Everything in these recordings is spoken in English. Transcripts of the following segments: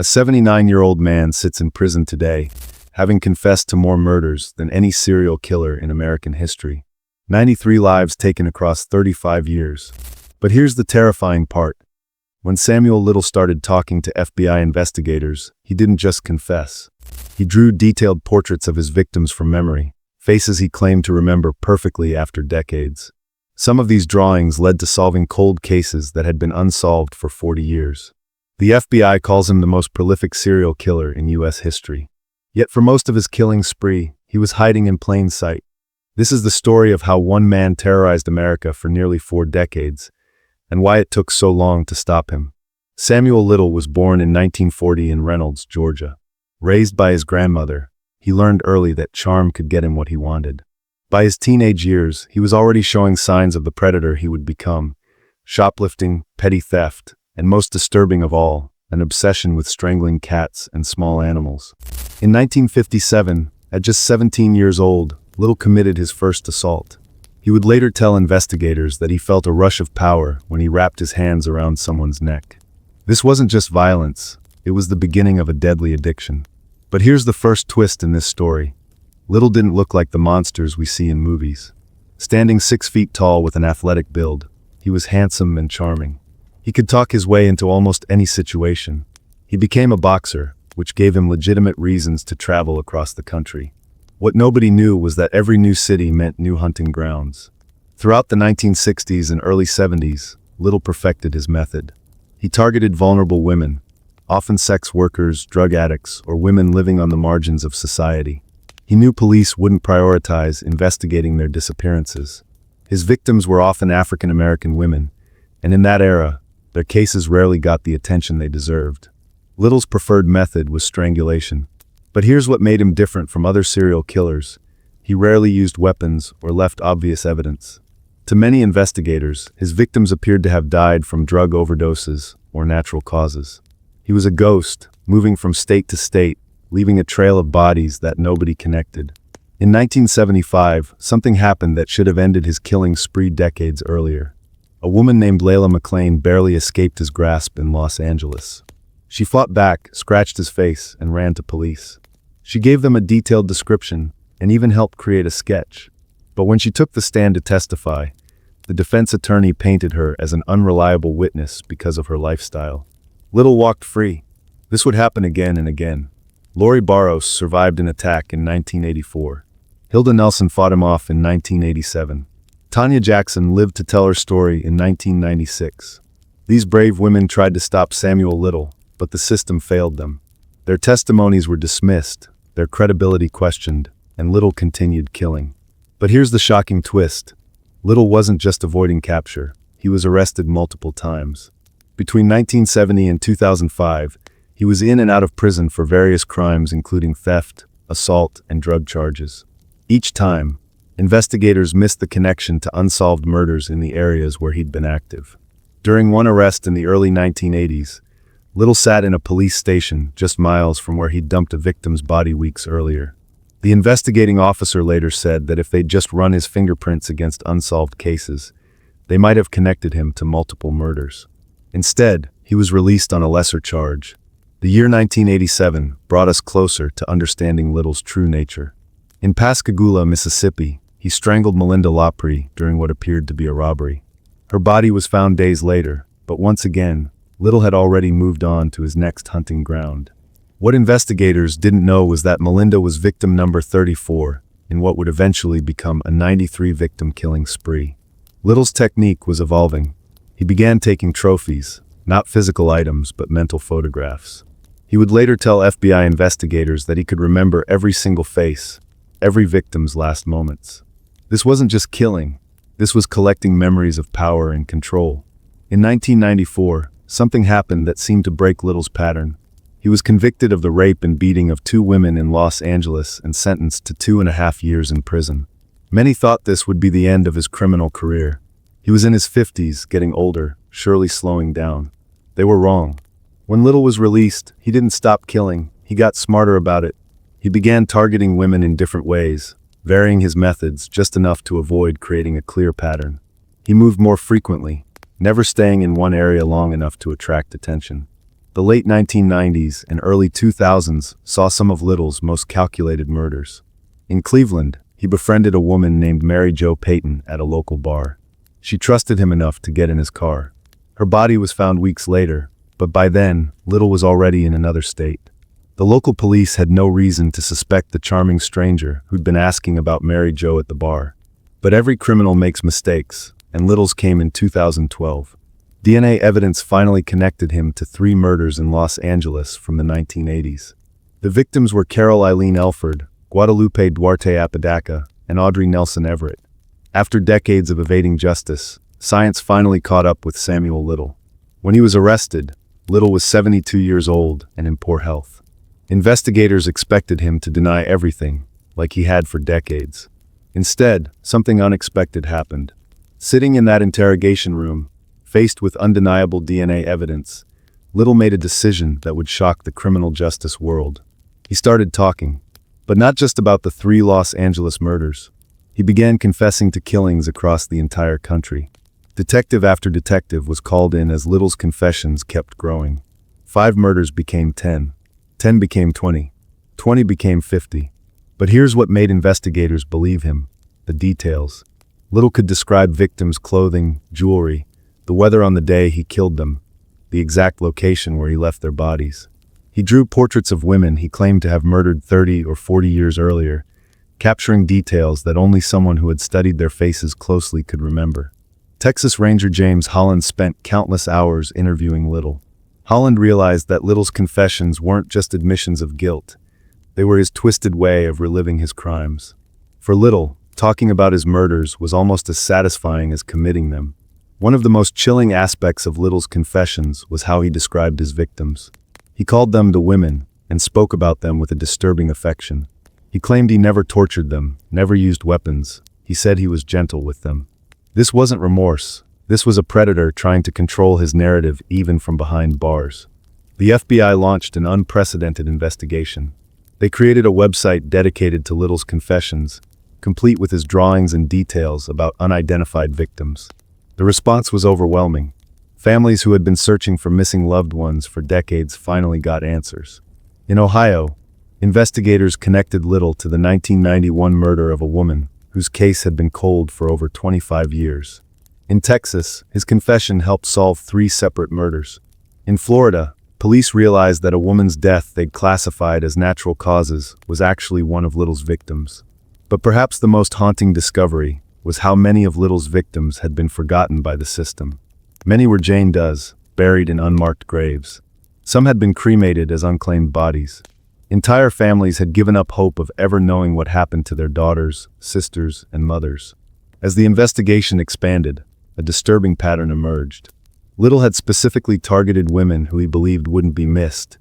A 79-year-old man sits in prison today, having confessed to more murders than any serial killer in American history. 93 lives taken across 35 years. But here's the terrifying part. When Samuel Little started talking to FBI investigators, he didn't just confess. He drew detailed portraits of his victims from memory, faces he claimed to remember perfectly after decades. Some of these drawings led to solving cold cases that had been unsolved for 40 years. The FBI calls him the most prolific serial killer in U.S. history. Yet for most of his killing spree, he was hiding in plain sight. This is the story of how one man terrorized America for nearly 4 decades, and why it took so long to stop him. Samuel Little was born in 1940 in Reynolds, Georgia. Raised by his grandmother, he learned early that charm could get him what he wanted. By his teenage years, he was already showing signs of the predator he would become: shoplifting, petty theft, and most disturbing of all, an obsession with strangling cats and small animals. In 1957, at just 17 years old, Little committed his first assault. He would later tell investigators that he felt a rush of power when he wrapped his hands around someone's neck. This wasn't just violence, it was the beginning of a deadly addiction. But here's the first twist in this story. Little didn't look like the monsters we see in movies. Standing 6 feet tall with an athletic build, he was handsome and charming. He could talk his way into almost any situation. He became a boxer, which gave him legitimate reasons to travel across the country. What nobody knew was that every new city meant new hunting grounds. Throughout the 1960s and early 70s, Little perfected his method. He targeted vulnerable women, often sex workers, drug addicts, or women living on the margins of society. He knew police wouldn't prioritize investigating their disappearances. His victims were often African American women, and in that era, their cases rarely got the attention they deserved. Little's preferred method was strangulation. But here's what made him different from other serial killers. He rarely used weapons or left obvious evidence. To many investigators, his victims appeared to have died from drug overdoses or natural causes. He was a ghost, moving from state to state, leaving a trail of bodies that nobody connected. In 1975, something happened that should have ended his killing spree decades earlier. A woman named Layla McClain barely escaped his grasp in Los Angeles. She fought back, scratched his face, and ran to police. She gave them a detailed description and even helped create a sketch. But when she took the stand to testify, the defense attorney painted her as an unreliable witness because of her lifestyle. Little walked free. This would happen again and again. Lori Barros survived an attack in 1984. Hilda Nelson fought him off in 1987. Tanya Jackson lived to tell her story in 1996. These brave women tried to stop Samuel Little, but the system failed them. Their testimonies were dismissed, their credibility questioned, and Little continued killing. But here's the shocking twist. Little wasn't just avoiding capture, he was arrested multiple times. Between 1970 and 2005, he was in and out of prison for various crimes including theft, assault, and drug charges. Each time, investigators missed the connection to unsolved murders in the areas where he'd been active. During one arrest in the early 1980s, Little sat in a police station just miles from where he'd dumped a victim's body weeks earlier. The investigating officer later said that if they'd just run his fingerprints against unsolved cases, they might have connected him to multiple murders. Instead, he was released on a lesser charge. The year 1987 brought us closer to understanding Little's true nature. In Pascagoula, Mississippi, he strangled Melinda Lapre during what appeared to be a robbery. Her body was found days later, but once again, Little had already moved on to his next hunting ground. What investigators didn't know was that Melinda was victim number 34 in what would eventually become a 93-victim killing spree. Little's technique was evolving. He began taking trophies, not physical items but mental photographs. He would later tell FBI investigators that he could remember every single face, every victim's last moments. This wasn't just killing, this was collecting memories of power and control. In 1994, something happened that seemed to break Little's pattern. He was convicted of the rape and beating of 2 women in Los Angeles and sentenced to 2.5 years in prison. Many thought this would be the end of his criminal career. He was in his 50s, getting older, surely slowing down. They were wrong. When Little was released, he didn't stop killing, he got smarter about it. He began targeting women in different ways, varying his methods just enough to avoid creating a clear pattern. He moved more frequently, never staying in one area long enough to attract attention. The The late 1990s and early 2000s saw some of Little's most calculated murders. In Cleveland, he befriended a woman named Mary Jo Payton at a local bar. She trusted him enough to get in his car. Her body was found weeks later, but by then, Little was already in another state. The local police had no reason to suspect the charming stranger who'd been asking about Mary Jo at the bar. But every criminal makes mistakes, and Little's came in 2012. DNA evidence finally connected him to 3 murders in Los Angeles from the 1980s. The victims were Carol Eileen Elford, Guadalupe Duarte Apodaca, and Audrey Nelson Everett. After decades of evading justice, science finally caught up with Samuel Little. When he was arrested, Little was 72 years old and in poor health. Investigators expected him to deny everything, like he had for decades. Instead, something unexpected happened. Sitting in that interrogation room, faced with undeniable DNA evidence, Little made a decision that would shock the criminal justice world. He started talking, but not just about the 3 Los Angeles murders. He began confessing to killings across the entire country. Detective after detective was called in as Little's confessions kept growing. 5 murders became 10. 10 became 20. 20 became 50. But here's what made investigators believe him: the details. Little could describe victims' clothing, jewelry, the weather on the day he killed them, the exact location where he left their bodies. He drew portraits of women he claimed to have murdered 30 or 40 years earlier, capturing details that only someone who had studied their faces closely could remember. Texas Ranger James Holland spent countless hours interviewing Little. Holland realized that Little's confessions weren't just admissions of guilt. They were his twisted way of reliving his crimes. For Little, talking about his murders was almost as satisfying as committing them. One of the most chilling aspects of Little's confessions was how he described his victims. He called them the women and spoke about them with a disturbing affection. He claimed he never tortured them, never used weapons. He said he was gentle with them. This wasn't remorse. This was a predator trying to control his narrative even from behind bars. The FBI launched an unprecedented investigation. They created a website dedicated to Little's confessions, complete with his drawings and details about unidentified victims. The response was overwhelming. Families who had been searching for missing loved ones for decades finally got answers. In Ohio, investigators connected Little to the 1991 murder of a woman whose case had been cold for over 25 years. In Texas, his confession helped solve 3 separate murders. In Florida, police realized that a woman's death they'd classified as natural causes was actually one of Little's victims. But perhaps the most haunting discovery was how many of Little's victims had been forgotten by the system. Many were Jane Does, buried in unmarked graves. Some had been cremated as unclaimed bodies. Entire families had given up hope of ever knowing what happened to their daughters, sisters, and mothers. As the investigation expanded, a disturbing pattern emerged. Little had specifically targeted women who he believed wouldn't be missed,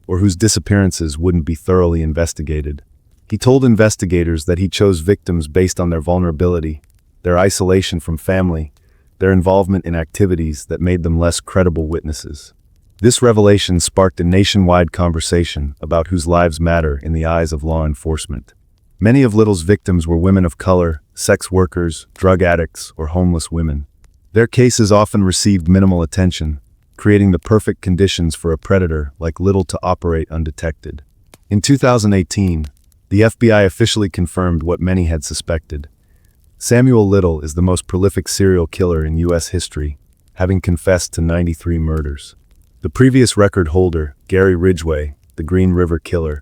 or whose disappearances wouldn't be thoroughly investigated. He told investigators that he chose victims based on their vulnerability, their isolation from family, their involvement in activities that made them less credible witnesses. This revelation sparked a nationwide conversation about whose lives matter in the eyes of law enforcement. Many of Little's victims were women of color, sex workers, drug addicts, or homeless women. Their cases often received minimal attention, creating the perfect conditions for a predator like Little to operate undetected. In 2018, the FBI officially confirmed what many had suspected. Samuel Little is the most prolific serial killer in U.S. history, having confessed to 93 murders. The previous record holder, Gary Ridgway, the Green River Killer,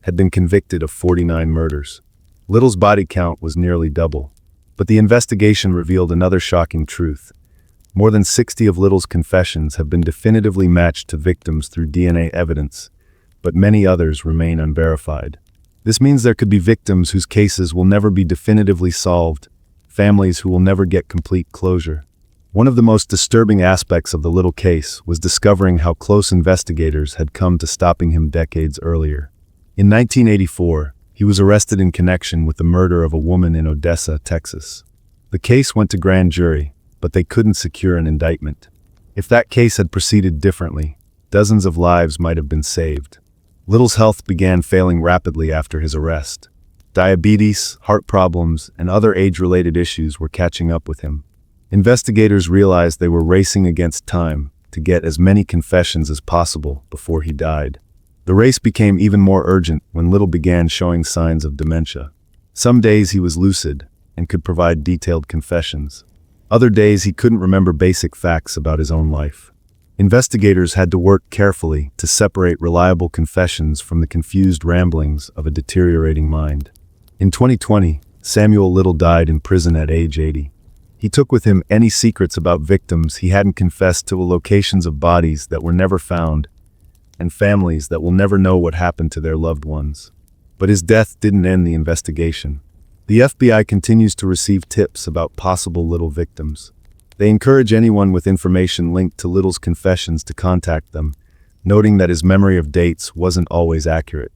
had been convicted of 49 murders. Little's body count was nearly double. But the investigation revealed another shocking truth. More than 60 of Little's confessions have been definitively matched to victims through DNA evidence, but many others remain unverified. This means there could be victims whose cases will never be definitively solved, families who will never get complete closure. One of the most disturbing aspects of the Little case was discovering how close investigators had come to stopping him decades earlier. In 1984, he was arrested in connection with the murder of a woman in Odessa, Texas. The case went to grand jury, but they couldn't secure an indictment. If that case had proceeded differently, dozens of lives might have been saved. Little's health began failing rapidly after his arrest. Diabetes, heart problems, and other age-related issues were catching up with him. Investigators realized they were racing against time, to get as many confessions as possible before he died. The race became even more urgent when Little began showing signs of dementia. Some days he was lucid and could provide detailed confessions. Other days he couldn't remember basic facts about his own life. Investigators had to work carefully to separate reliable confessions from the confused ramblings of a deteriorating mind. In 2020, Samuel Little died in prison at age 80. He took with him any secrets about victims he hadn't confessed to, locations of bodies that were never found, and families that will never know what happened to their loved ones. But his death didn't end the investigation. The FBI continues to receive tips about possible Little victims. They encourage anyone with information linked to Little's confessions to contact them, noting that his memory of dates wasn't always accurate.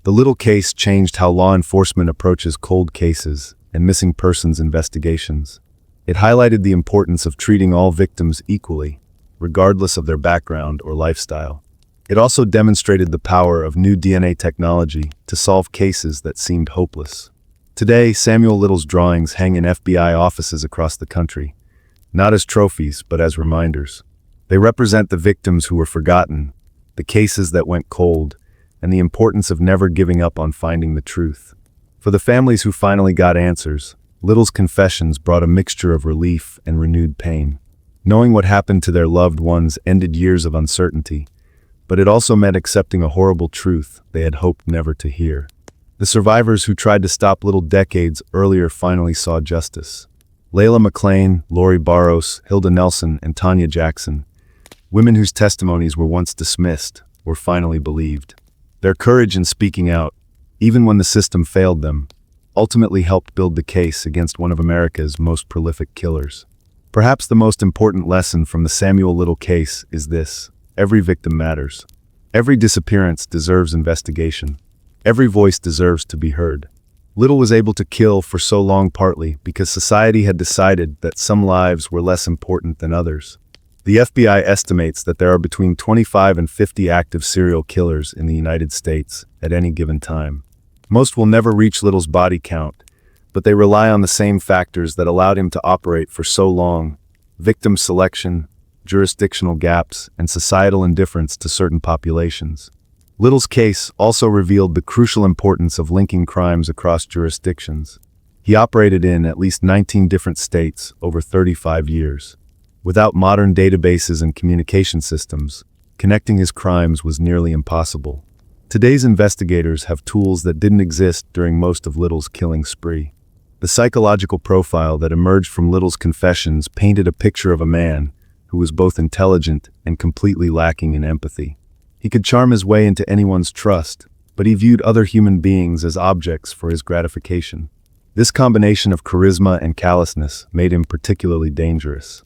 The Little case changed how law enforcement approaches cold cases and missing persons investigations. It highlighted the importance of treating all victims equally, regardless of their background or lifestyle. It also demonstrated the power of new DNA technology to solve cases that seemed hopeless. Today, Samuel Little's drawings hang in FBI offices across the country, not as trophies, but as reminders. They represent the victims who were forgotten, the cases that went cold, and the importance of never giving up on finding the truth. For the families who finally got answers, Little's confessions brought a mixture of relief and renewed pain. Knowing what happened to their loved ones ended years of uncertainty, but it also meant accepting a horrible truth they had hoped never to hear. The survivors who tried to stop Little decades earlier finally saw justice. Layla McClain, Lori Barros, Hilda Nelson, and Tanya Jackson, women whose testimonies were once dismissed, were finally believed. Their courage in speaking out, even when the system failed them, ultimately helped build the case against one of America's most prolific killers. Perhaps the most important lesson from the Samuel Little case is this: every victim matters. Every disappearance deserves investigation. Every voice deserves to be heard. Little was able to kill for so long partly because society had decided that some lives were less important than others. The FBI estimates that there are between 25 and 50 active serial killers in the United States at any given time. Most will never reach Little's body count, but they rely on the same factors that allowed him to operate for so long: victim selection, jurisdictional gaps, and societal indifference to certain populations. Little's case also revealed the crucial importance of linking crimes across jurisdictions. He operated in at least 19 different states over 35 years. Without modern databases and communication systems, connecting his crimes was nearly impossible. Today's investigators have tools that didn't exist during most of Little's killing spree. The psychological profile that emerged from Little's confessions painted a picture of a man who was both intelligent and completely lacking in empathy. He could charm his way into anyone's trust, but he viewed other human beings as objects for his gratification. This combination of charisma and callousness made him particularly dangerous.